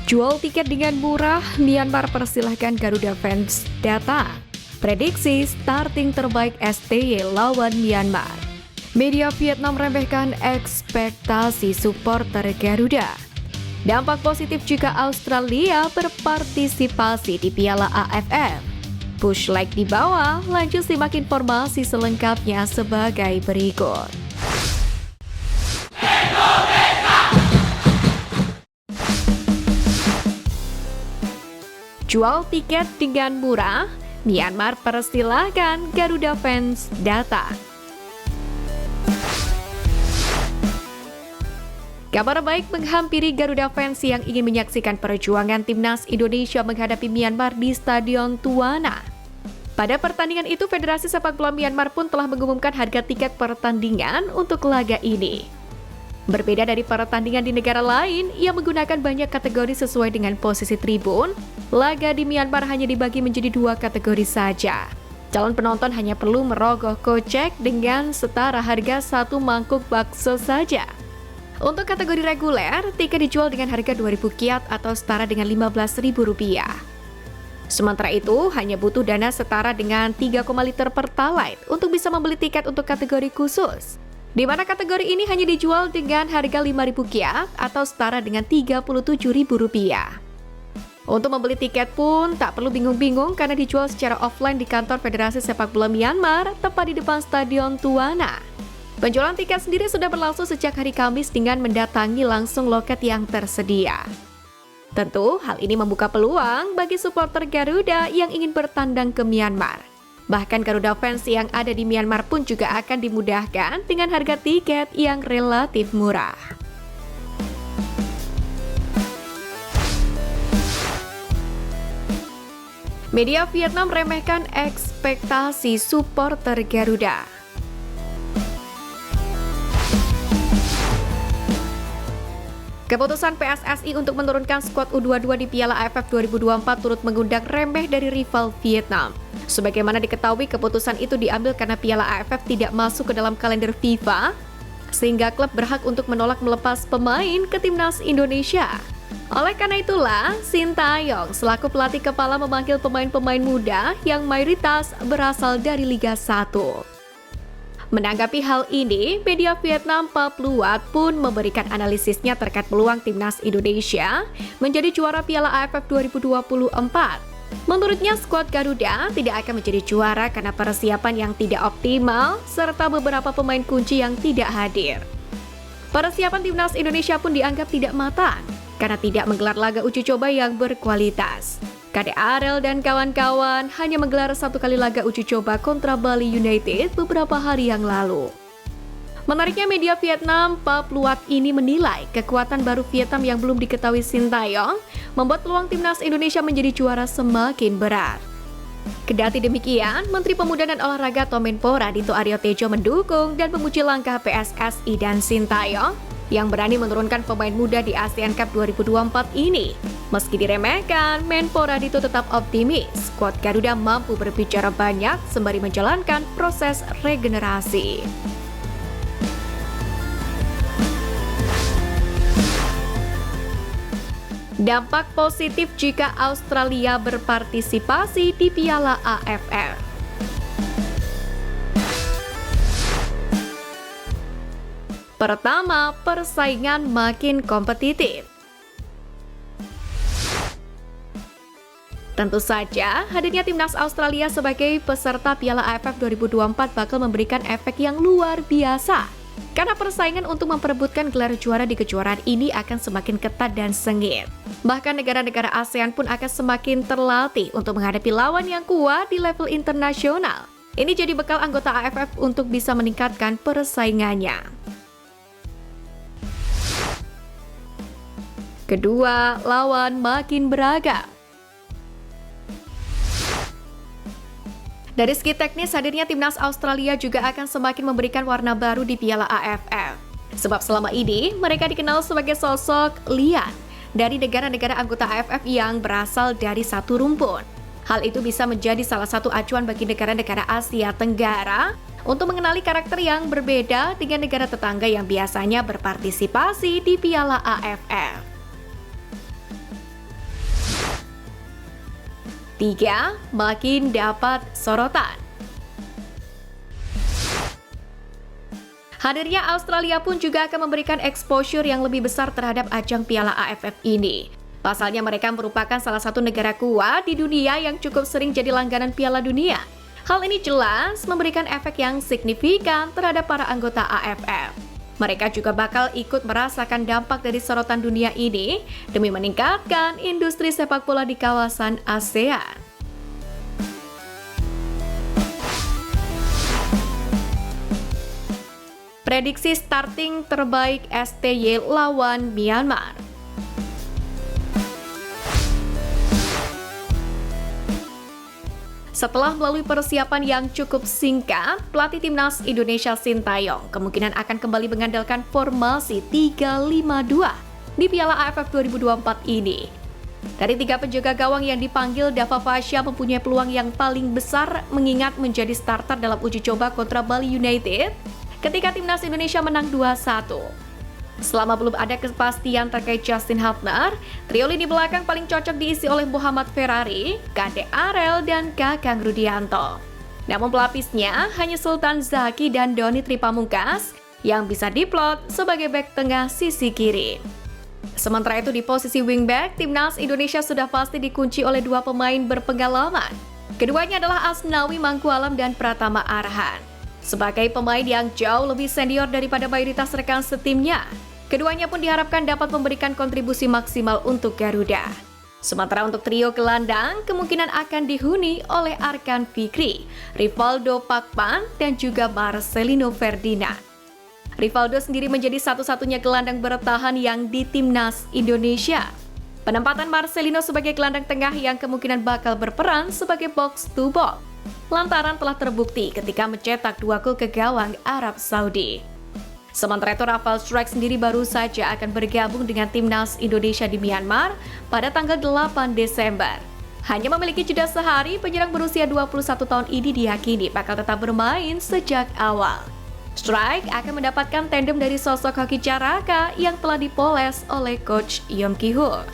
Jual tiket dengan murah, Myanmar persilahkan Garuda fans datang. Prediksi starting terbaik STY lawan Myanmar. Media Vietnam remehkan ekspektasi supporter Garuda. Dampak positif jika Australia berpartisipasi di Piala AFF. Push like di bawah, lanjut simak informasi selengkapnya sebagai berikut. Jual tiket dengan murah, Myanmar persilahkan Garuda fans datang. Kabar baik menghampiri Garuda fans yang ingin menyaksikan perjuangan timnas Indonesia menghadapi Myanmar di Stadion Tuana. Pada pertandingan itu, Federasi Sepak Bola Myanmar pun telah mengumumkan harga tiket pertandingan untuk laga ini. Berbeda dari pertandingan di negara lain yang menggunakan banyak kategori sesuai dengan posisi tribun, laga di Myanmar hanya dibagi menjadi 2 kategori saja. Calon penonton hanya perlu merogoh kocek dengan setara harga 1 mangkuk bakso saja. Untuk kategori reguler, tiket dijual dengan harga 2.000 kyat atau setara dengan Rp15.000. Sementara itu, hanya butuh dana setara dengan 3,5 liter Pertalite untuk bisa membeli tiket untuk kategori khusus, di mana kategori ini hanya dijual dengan harga Rp5.000 kyat atau setara dengan Rp37.000. Untuk membeli tiket pun tak perlu bingung-bingung karena dijual secara offline di kantor Federasi Sepak Bola Myanmar tepat di depan Stadion Tuana. Penjualan tiket sendiri sudah berlangsung sejak hari Kamis dengan mendatangi langsung loket yang tersedia. Tentu, hal ini membuka peluang bagi supporter Garuda yang ingin bertandang ke Myanmar. Bahkan Garuda fans yang ada di Myanmar pun juga akan dimudahkan dengan harga tiket yang relatif murah. Media Vietnam remehkan ekspektasi supporter Garuda. Keputusan PSSI untuk menurunkan skuad U22 di Piala AFF 2024 turut mengundang remeh dari rival Vietnam. Sebagaimana diketahui, keputusan itu diambil karena Piala AFF tidak masuk ke dalam kalender FIFA, sehingga klub berhak untuk menolak melepas pemain ke timnas Indonesia. Oleh karena itulah, Sintayong selaku pelatih kepala memanggil pemain-pemain muda yang mayoritas berasal dari Liga 1. Menanggapi hal ini, media Vietnam Papluat pun memberikan analisisnya terkait peluang timnas Indonesia menjadi juara Piala AFF 2024. Menurutnya, skuad Garuda tidak akan menjadi juara karena persiapan yang tidak optimal serta beberapa pemain kunci yang tidak hadir. Persiapan timnas Indonesia pun dianggap tidak matang karena tidak menggelar laga uji coba yang berkualitas. Kade Arel dan kawan-kawan hanya menggelar 1 kali laga uji coba kontra Bali United beberapa hari yang lalu. Menariknya, media Vietnam Papluat ini menilai kekuatan baru Vietnam yang belum diketahui Sintayong membuat peluang timnas Indonesia menjadi juara semakin berat. Kendati demikian, Menteri Pemuda dan Olahraga Tomenpora Dito Aryo Tejo mendukung dan memuji langkah PSSI dan Sintayong yang berani menurunkan pemain muda di ASEAN Cup 2024 ini. Meski diremehkan, Menpora Dito tetap optimis skuad Garuda mampu berbicara banyak sembari menjalankan proses regenerasi. Dampak positif jika Australia berpartisipasi di Piala AFF. Pertama, persaingan makin kompetitif. Tentu saja, hadirnya timnas Australia sebagai peserta Piala AFF 2024 bakal memberikan efek yang luar biasa. Karena persaingan untuk memperebutkan gelar juara di kejuaraan ini akan semakin ketat dan sengit. Bahkan negara-negara ASEAN pun akan semakin terlatih untuk menghadapi lawan yang kuat di level internasional. Ini jadi bekal anggota AFF untuk bisa meningkatkan persaingannya. Kedua, lawan makin beragam. Dari segi teknis, hadirnya timnas Australia juga akan semakin memberikan warna baru di Piala AFF. Sebab selama ini, mereka dikenal sebagai sosok liar dari negara-negara anggota AFF yang berasal dari satu rumpun. Hal itu bisa menjadi salah satu acuan bagi negara-negara Asia Tenggara untuk mengenali karakter yang berbeda dengan negara tetangga yang biasanya berpartisipasi di Piala AFF. 3. Makin dapat sorotan. Hadirnya Australia pun juga akan memberikan exposure yang lebih besar terhadap ajang Piala AFF ini. Pasalnya mereka merupakan salah satu negara kuat di dunia yang cukup sering jadi langganan Piala Dunia. Hal ini jelas memberikan efek yang signifikan terhadap para anggota AFF. Mereka juga bakal ikut merasakan dampak dari sorotan dunia ini demi meningkatkan industri sepak bola di kawasan ASEAN. Prediksi starting terbaik STY lawan Myanmar. Setelah melalui persiapan yang cukup singkat, pelatih timnas Indonesia Sintayong kemungkinan akan kembali mengandalkan formasi 3-5-2 di Piala AFF 2024 ini. Dari 3 penjaga gawang yang dipanggil, Dava Fasya mempunyai peluang yang paling besar mengingat menjadi starter dalam uji coba kontra Bali United ketika timnas Indonesia menang 2-1. Selama belum ada kepastian terkait Justin Hubner, trio lini belakang paling cocok diisi oleh Muhammad Ferrari, Kade Arel, dan Kakang Rudianto. Namun pelapisnya hanya Sultan Zaki dan Doni Tripamungkas yang bisa diplot sebagai bek tengah sisi kiri. Sementara itu di posisi wingback, timnas Indonesia sudah pasti dikunci oleh 2 pemain berpengalaman. Keduanya adalah Asnawi Mangkualam dan Pratama Arhan. Sebagai pemain yang jauh lebih senior daripada mayoritas rekan setimnya, keduanya pun diharapkan dapat memberikan kontribusi maksimal untuk Garuda. Sementara untuk trio gelandang, kemungkinan akan dihuni oleh Arkan Fikri, Rivaldo Pakpan, dan juga Marcelino Ferdinand. Rivaldo sendiri menjadi satu-satunya gelandang bertahan yang di timnas Indonesia. Penempatan Marcelino sebagai gelandang tengah yang kemungkinan bakal berperan sebagai box to box, lantaran telah terbukti ketika mencetak 2 gol ke gawang Arab Saudi. Sementara itu, Rafael Strike sendiri baru saja akan bergabung dengan timnas Indonesia di Myanmar pada tanggal 8 Desember. Hanya memiliki jeda sehari, penyerang berusia 21 tahun ini diyakini bakal tetap bermain sejak awal. Strike akan mendapatkan tandem dari sosok Hoki Caraka yang telah dipoles oleh Coach Yom Ki-ho.